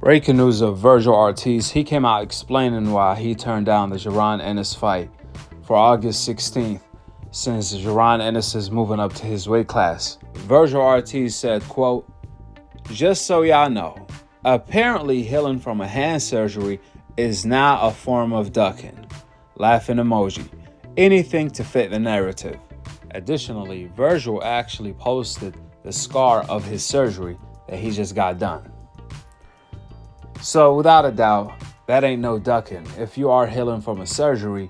Breaking news of Vergil Ortiz. He came out explaining why he turned down the Jaron Ennis fight for August 16th, since Jaron Ennis is moving up to his weight class. Vergil Ortiz said, quote, "Just so y'all know, apparently healing from a hand surgery is now a form of ducking." Laughing emoji. Anything to fit the narrative. Additionally, Vergil actually posted the scar of his surgery that he just got done. So without a doubt, that ain't no ducking. If you are healing from a surgery,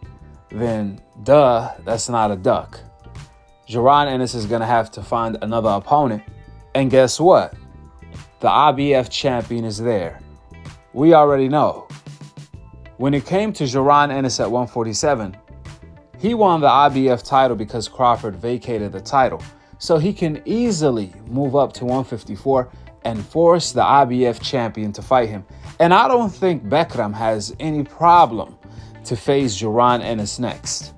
then that's not a duck. Jaron Ennis is going to have to find another opponent. And guess what? The IBF champion is there. We already know. When it came to Jaron Ennis at 147, he won the IBF title because Crawford vacated the title. So he can easily move up to 154 and force the IBF champion to fight him. And I don't think Bekram has any problem to face Jaron Ennis next.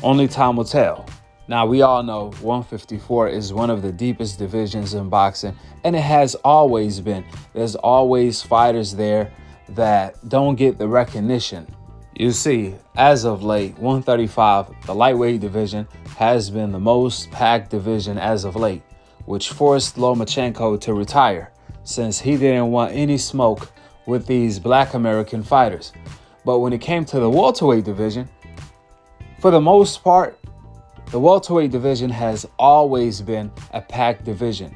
Only time will tell. Now, we all know 154 is one of the deepest divisions in boxing, and it has always been. There's always fighters there that don't get the recognition. You see, as of late, 135, the lightweight division, has been the most packed division as of late, which forced Lomachenko to retire, since he didn't want any smoke with these black American fighters. But when it came to the welterweight division, for the most part, the welterweight division has always been a packed division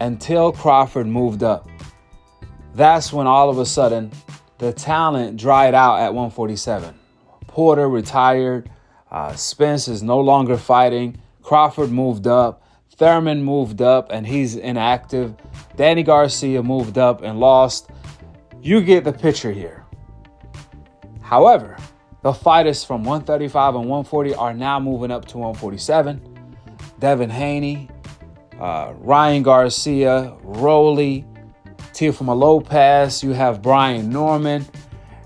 until Crawford moved up. That's when all of a sudden the talent dried out at 147. Porter retired, Spence is no longer fighting, Crawford moved up, Thurman moved up and he's inactive, Danny Garcia moved up and lost. You get the picture here. However, the fighters from 135 and 140 are now moving up to 147. Devin Haney, Ryan Garcia, Rowley, Teofimo Lopez, you have Brian Norman.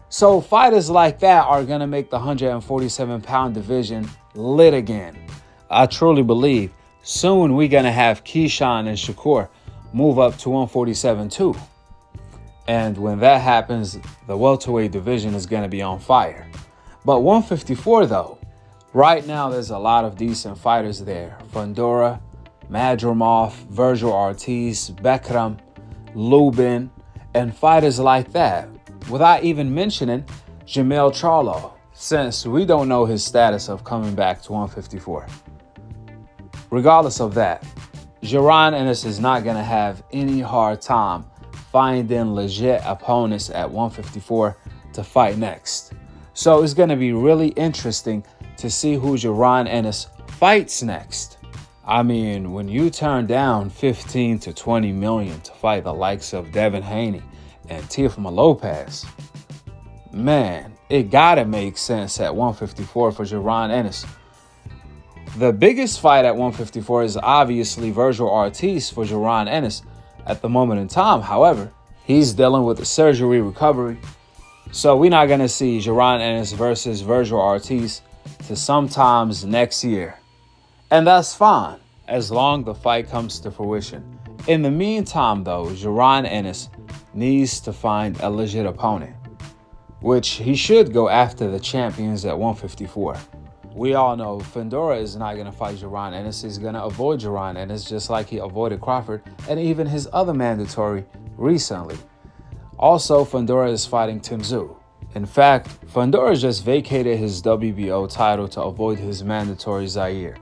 So fighters like that are going to make the 147-pound division lit again. I truly believe soon we're going to have Keyshawn and Shakur move up to 147 too. And when that happens, the welterweight division is going to be on fire. But 154 though, right now there's a lot of decent fighters there. Fundora, Madrimov, Vergil Ortiz, Bekram, Lubin, and fighters like that. Without even mentioning Jamel Charlo, since we don't know his status of coming back to 154. Regardless of that, Jaron Ennis is not going to have any hard time finding legit opponents at 154 to fight next. So it's going to be really interesting to see who Jaron Ennis fights next. I mean, when you turn down 15 to 20 million to fight the likes of Devin Haney and Teofimo Lopez, man, it gotta make sense at 154 for Jaron Ennis. The biggest fight at 154 is obviously Vergil Ortiz for Jaron Ennis at the moment in time. However, he's dealing with a surgery recovery. So we're not going to see Jaron Ennis versus Vergil Ortiz to sometimes next year. And that's fine, as long as the fight comes to fruition. In the meantime, though, Jaron Ennis needs to find a legit opponent, which he should go after the champions at 154. We all know Fundora is not going to fight Jaron Ennis. He's going to avoid Jaron Ennis just like he avoided Crawford and even his other mandatory recently. Also, Fundora is fighting Tim Tszyu. In fact, Fundora just vacated his WBO title to avoid his mandatory Zaire.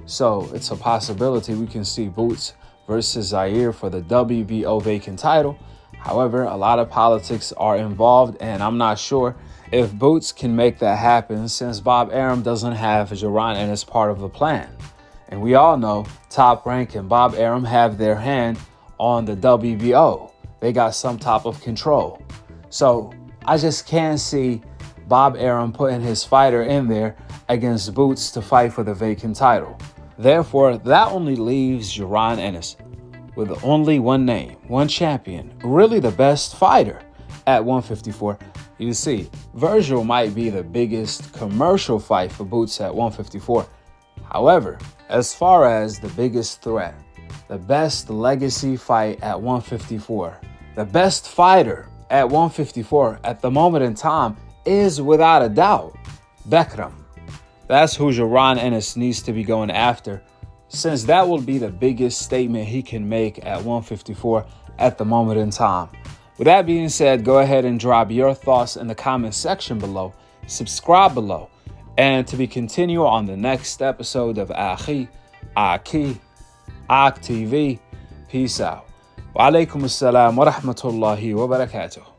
So it's a possibility we can see Boots versus Zaire for the WBO vacant title. However, a lot of politics are involved, and I'm not sure if Boots can make that happen since Bob Arum doesn't have Jaron Ennis part of the plan. And we all know Top Rank and Bob Arum have their hand on the WBO. They got some type of control. So I just can't see Bob Arum putting his fighter in there against Boots to fight for the vacant title. Therefore, that only leaves Jaron Ennis with only one name, one champion, really the best fighter at 154. You see, Vergil might be the biggest commercial fight for Boots at 154. However, as far as the biggest threat, the best legacy fight at 154, The best fighter at 154 at the moment in time is, without a doubt, Bekram. That's who Jaron Ennis needs to be going after, since that will be the biggest statement he can make at 154 at the moment in time. With that being said, go ahead and drop your thoughts in the comment section below, subscribe below, and to be continued on the next episode of Akhi, Aug TV. Peace out. Wa alaikum assalam wa rahmatullahi wa barakatuh.